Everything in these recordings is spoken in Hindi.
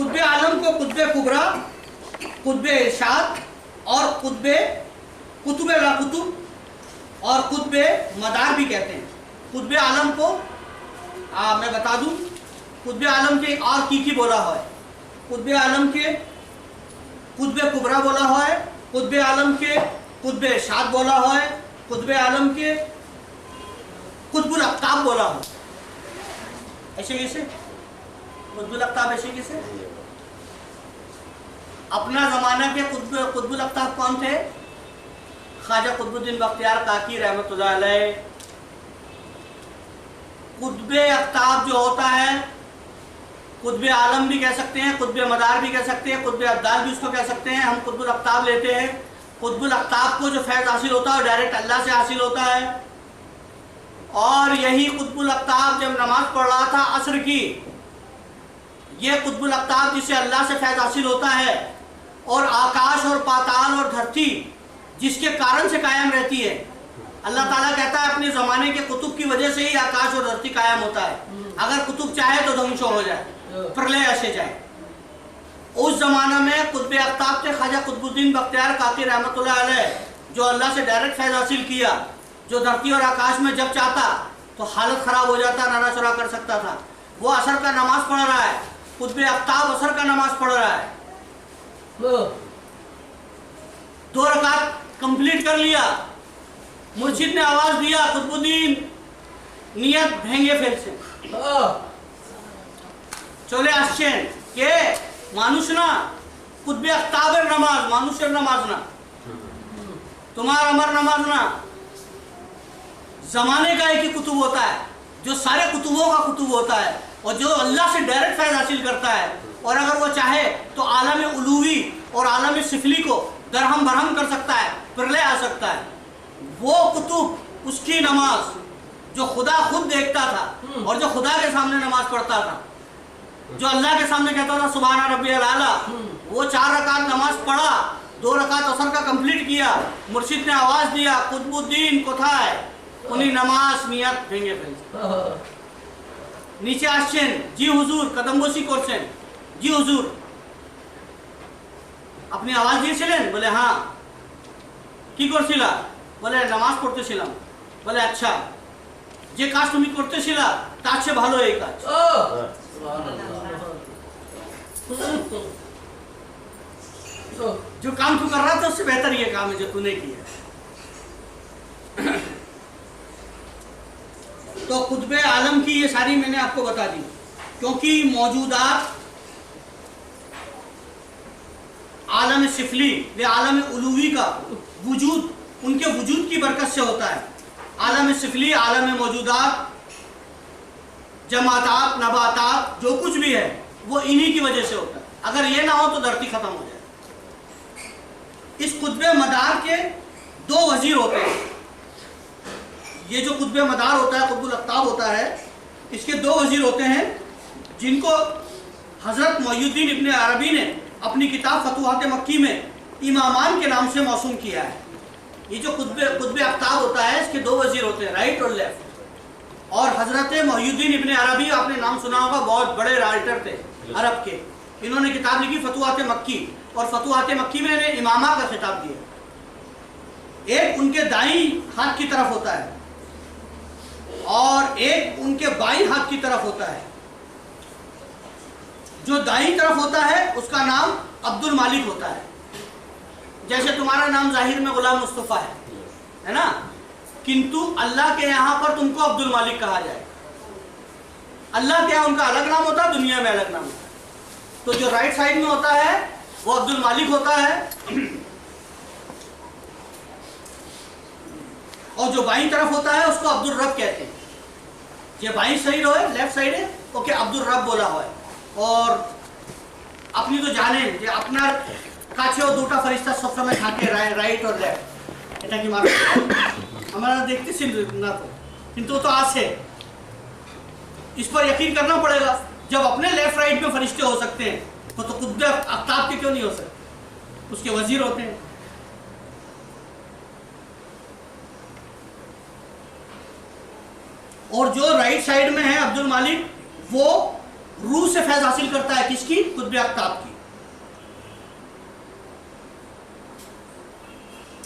कुतुब आलम को कुतुब कुबरा, कुतुब इरशाद और कुतुब ला कुतुब और कुतुब मदार भी कहते हैं। कुतुब आलम को मैं बता दूं, कुतुब आलम के एक और की बोला हुआ है। कुतुब आलम के कुतुब कुबरा बोला हुआ है, कुतुब आलम के कुतुब इरशाद बोला हुआ है, कुतुब आलम के कुतुबुल अफ्ताब बोला हुआ है। ऐसे कैसे कुतुबुल अफ्ताब, ऐसे कैसे? अपना जमाना के कुतुबुल अफ्ताब कौन थे? ख्वाजा कुतुबुद्दीन बख्तियार काकी रहमतुल्लाह अलैह। कुतुब अफ्ताब जो होता है, कुतुब आलम भी कह सकते हैं, कुतुब मदार भी कह सकते हैं, कुतुब अब्दाल भी उसको कह सकते हैं। हम कुतुबुल अफ्ताब लेते हैं। कुतुबुल अफ्ताब को जो फैज़ हासिल होता है वो डायरेक्ट अल्लाह से हासिल होता है। और यही कुतुबुल अफ्ताब जब नमाज पढ़ रहा था असर की, ये कुतुबुल अफ्ताब जिसे अल्लाह से फैज़ हासिल होता है और आकाश और पाताल और धरती जिसके कारण से कायम रहती है। अल्लाह ताला कहता है अपने ज़माने के कुतुब की वजह से ही आकाश और धरती कायम होता है। अगर कुतुब चाहे तो ध्वंस हो जाए, प्रलय ऐसे जाए। उस जमाना में कुतुब अफ्ताब थे ख्वाजा कुतुबुद्दीन बख्तियार काकी रहमतुल्लाह अलैह, जो अल्लाह से डायरेक्ट फैज़ हासिल किया, जो धरती और आकाश में जब चाहता तो हालत ख़राब हो जाता, नारा चुरा कर सकता था। वो असर का नमाज पढ़ रहा है, कुतुब अफ्ताब असर का नमाज पढ़ रहा है। 2 रकात कंप्लीट कर लिया, मुर्शिद ने आवाज दिया कुतुबुद्दीन नियत भेंगे फेल से चले আসছেন কে? মানুষ না, কুতবে আফতাবের নামাজ, মানুষের নামাজ না, তোমার আমার नामाज ना। जमाने का एक ही कुतुब होता है जो सारे कुतुबों का कुतुब होता है और जो अल्लाह से डायरेक्ट फैज़ हासिल करता है। और अगर वो चाहे तो आलम उलूवी और आलम सिफली को दरहम बरहम कर सकता है, प्रलय आ सकता है। वो कुतुब, उसकी नमाज जो खुदा खुद देखता था और जो खुदा के सामने नमाज पढ़ता था, जो अल्लाह के सामने कहता था सुभान रब्बियल आला, वो 4 रकात नमाज पढ़ा, 2 रकात असर का कंप्लीट किया, मुर्शिद ने आवाज दिया कुतुबुद्दीन कोथाय, उन्हीं नमाज नियत भेंगे फेल। नीचे আসছেন, জি হুজুর কদম বসি করছেন, জি হুজুর আপনি আওয়াজ দিয়েছিলেন? বলে হ্যাঁ। কি করছিলা? বলে নামাজ পড়তেছিলাম। বলে আচ্ছা, যে কাজ তুমি করতেছিলা তার চেয়ে ভালো এই কাজ। जो काम तू कर रहा था उससे बेहतर ये काम है जो तूने किया। तो कुतुब आलम की ये सारी मैंने आपको बता दी, क्योंकि मौजूदात आलम सिफली व आलम उलूवी का वजूद उनके वजूद की बरकत से होता है। आलम सिफली, आलम मौजूदात, जमातात, नबातात, जो कुछ भी है वो इन्हीं की वजह से होता है। अगर ये ना हो तो धरती खत्म हो जाए। इस कुतुब मदार के 2 वजीर होते हैं। ये जो कुतुब मदार होता है, कुतुबुल अफ्ताब होता है, इसके 2 वजीर होते हैं जिनको हजरत मोइनुद्दीन इब्न अरबी ने अपनी किताब फतुहात मक्की में इमामान के नाम से मौसूम किया है। ये जो कुतुब अफ्ताब होता है, इसके 2 वजीर होते हैं, राइट और लेफ्ट। और हजरत मोइनुद्दीन इब्न अरबी, आपने नाम सुना होगा, बहुत बड़े राइटर थे अरब के। इन्होंने किताब लिखी फतुहात मक्की, और फतुहात मक्की में इन्हें इमामा का खिताब दिया। एक उनके दाईं हाथ की तरफ होता है और एक उनके बाईं हाथ की तरफ होता है। जो दाईं तरफ होता है उसका नाम अब्दुल मालिक होता है। जैसे तुम्हारा नाम जाहिर में गुलाम मुस्तफ़ा है ना, किंतु अल्लाह के यहाँ पर तुमको अब्दुल मालिक कहा जाए। अल्लाह के यहाँ उनका अलग नाम होता है, दुनिया में अलग नाम होता है। तो जो राइट साइड में होता है वो अब्दुल मालिक होता है, और जो बाईं तरफ होता है उसको अब्दुल रब कहते हैं। ये बाईं साइड हो, लेफ्ट साइड है, ओके, अब्दुल रब बोला हुआ है। और अपनी तो जाने যে আপনার কাছেও দুটো ফেরেশতা সব সময় থাকে, রাইট और लेफ्ट, এটা কি মানে আমরা দেখতেছি না তো, কিন্তু তো আছে। इस पर यकीन करना पड़ेगा। जब अपने लेफ्ट राइट में फरिश्ते हो सकते हैं तो कुतुब अफ्ताब के क्यों नहीं हो सकते? उसके वजीर होते हैं। और जो राइट साइड में है अब्दुल मालिक, वो रूह से फैज हासिल करता है, किसकी? कुतुब आफ्ताब की।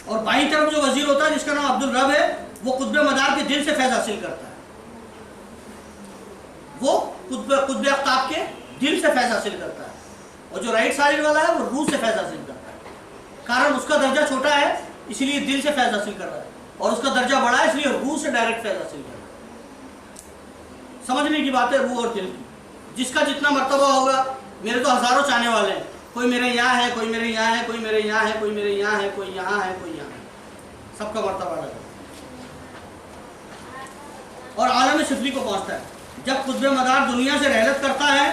और बाईं तरफ जो वजीर होता है जिसका नाम अब्दुल रब है, वो कुतुब मदार के दिल से फैज हासिल करता है। वो कुतुब आफ्ताब के दिल से फैज हासिल करता है। और जो राइट साइड वाला है वो रूह से फैज हासिल करता है। कारण उसका दर्जा छोटा है इसलिए दिल से फैज हासिल कर रहा है, और उसका दर्जा बड़ा है इसलिए रूह से डायरेक्ट फैज हासिल कर रहा है। समझने की बात है रूह और दिल की। जिसका जितना मर्तबा होगा, मेरे तो हजारों चाहने वाले हैं, कोई मेरे यहाँ है, कोई मेरे यहाँ है, कोई मेरे यहाँ है, कोई मेरे यहाँ है, कोई यहाँ है, कोई यहाँ है, सबका मर्तबा अलग है। और आलम सिफली को पहुंचता है जब कुतुब मदार दुनिया से रहलत करता है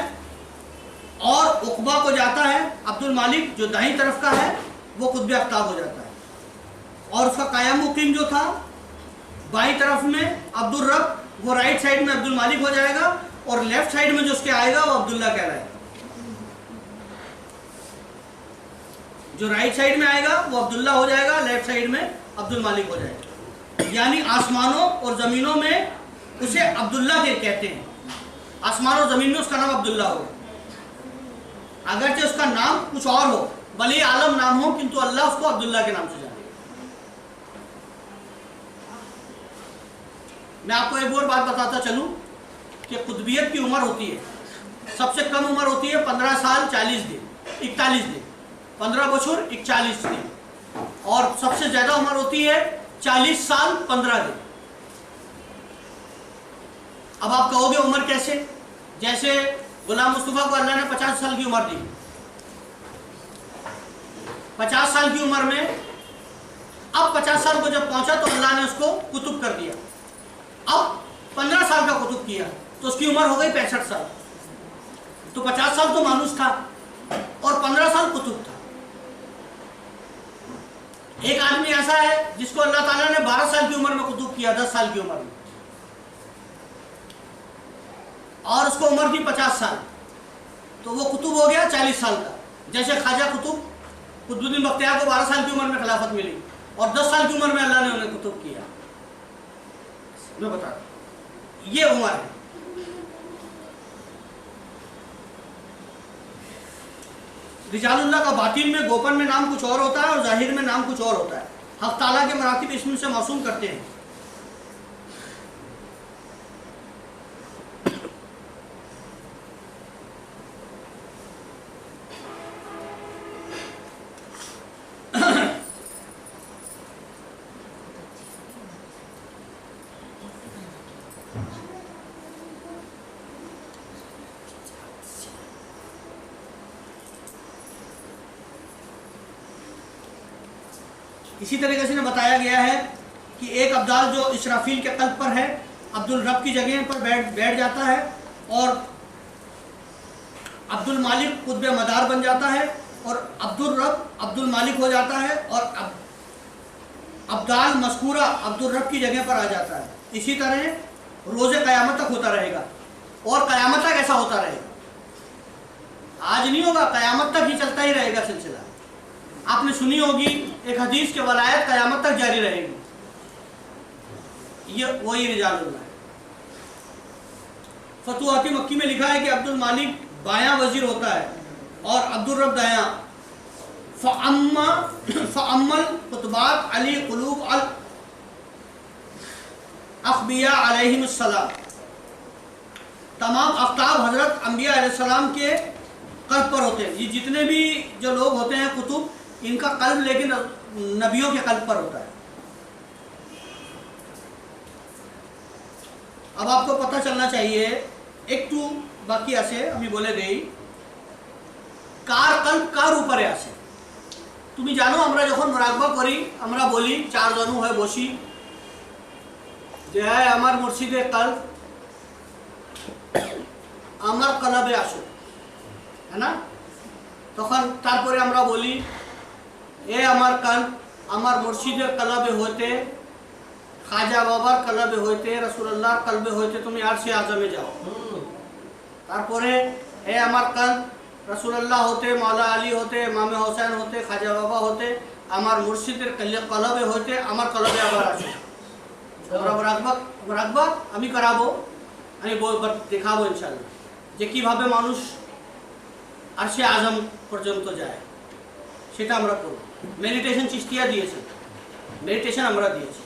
और उक़बा को जाता है। अब्दुल मालिक जो दाईं तरफ का है वो कुतुब आफ्ताब हो जाता है, और उसका कायम मुकीम जो था बाईं तरफ में अब्दुल रब, वो राइट साइड में अब्दुल मालिक हो जाएगा, और लेफ्ट साइड में जो उसके आएगा वो अब्दुल्ला कहलाएगा। जो राइट साइड में आएगा वो अब्दुल्ला हो जाएगा, लेफ्ट साइड में अब्दुल मालिक हो जाएगा। यानी आसमानों और ज़मीनों में उसे अब्दुल्ला के कहते हैं। आसमान और ज़मीन में उसका नाम अब्दुल्ला हो, अगरचे उसका नाम कुछ और हो, भले आलम नाम हो, किंतु अल्लाह उसको अब्दुल्ला के नाम से जाने। मैं आपको एक और बात बताता चलूं कि कुतुबियत की उम्र होती है, सबसे कम उम्र होती है 15 साल 40 दिन 41 दिन, 15 बछर 41 दिन, और सबसे ज्यादा उम्र होती है 40 साल 15 दिन। अब आप कहोगे उम्र कैसे? जैसे गुलाम मुस्तफा को अल्लाह ने 50 साल की उम्र दी, 50 साल की उम्र में अब 50 साल को जब पहुंचा तो अल्लाह ने उसको कुतुब कर दिया। अब 15 साल का कुतुब किया तो उसकी उम्र हो गई 65 साल। तो 50 साल तो मानुस था और 15 साल कुतुब था। एक आदमी ऐसा है जिसको अल्लाह ताला ने 12 साल की उम्र में कुतुब किया, 10 साल की उम्र में, और उसको उम्र थी 50 साल, तो वो कुतुब हो गया 40 साल का। जैसे ख्वाजा कुतुबुद्दीन बख्तियार को 12 साल की उम्र में खिलाफत मिली और 10 साल की उम्र में अल्लाह ने उन्हें कुतुब किया। मैं बता रहा हूं, ये उम्र है। रिजालुल्लाह का बातिन में गोपन में नाम कुछ और होता है और जाहिर में नाम कुछ और होता है। हक़ ताला के मरातिब इसमें से मासूम करते हैं। इसी तरीके से बताया गया है कि एक अब्दाल जो इसराफील के कल्ब पर है, अब्दुल रब की जगह पर बैठ जाता है और अब्दुल मालिक कुतुब मदार बन जाता है, और अब्दुल रब अब्दुल मालिक हो जाता है, और अब्दाल मस्कूरा अब्दुल रब की जगह पर आ जाता है। इसी तरह रोज़े क़यामत तक होता रहेगा। और क़यामत तक ऐसा होता रहेगा, आज नहीं होगा, क़यामत तक ही चलता ही रहेगा सिलसिला। आपने सुनी होगी एक हदीस के वलायत क़यामत तक जारी रहेगी, ये वही रिजालुल्लाह है। फतुहाती मक्की में लिखा है कि अब्दुल मालिक बायां वजीर होता है और अब्दुल रब दायां। फ़अम्मल कुतबात अली क़ुलूब अल अख़बिया अलैहिमुस्सलाम, तमाम आफ्ताब हज़रत अंबिया अलैहिस्सलाम के कल्ब पर होते हैं। ये जितने भी जो लोग होते हैं कुतुब, इनका कल्ब लेकिन नबियों के कल्ब पर होता है। अब आपको पता चलना चाहिए एक टू बाकी आसे আমি বলে দেই কার কল্ব কার উপরে আছে। তুমি জানো আমরা যখন মুরাকবা করি আমরা বলি চারজন হয়ে বসি যে হ্যাঁ আমার মুর্শিদের কল্ব আমার কলবে আসো, है ना? তখন তারপরে আমরা বলি এ আমার কল্ব আমার মুর্শিদের কলবে হতে, খাজা বাবার কলবে হইতে, রাসূলুল্লাহর কলবে হইতে তুমি আরশে আজমে যাও। তারপরে এ আমার কল্ব রাসূলুল্লাহ হতে, মাওলা আলী হতে, ইমাম হোসেন হতে, খাজা বাবা হতে, আমার মুর্শিদের কলবে হইতে আমার কলবে আবার আসো। আমরা মুরাকবা আমি করাবো, আমি দেখাবো ইনশাআল্লাহ। যে কিভাবে মানুষ আরশে আজম পর্যন্ত যায়, সেটা আমরা করব। মেডিটেশন চিশতিয়া দিয়েছে, মেডিটেশন আমরা দিয়েছি।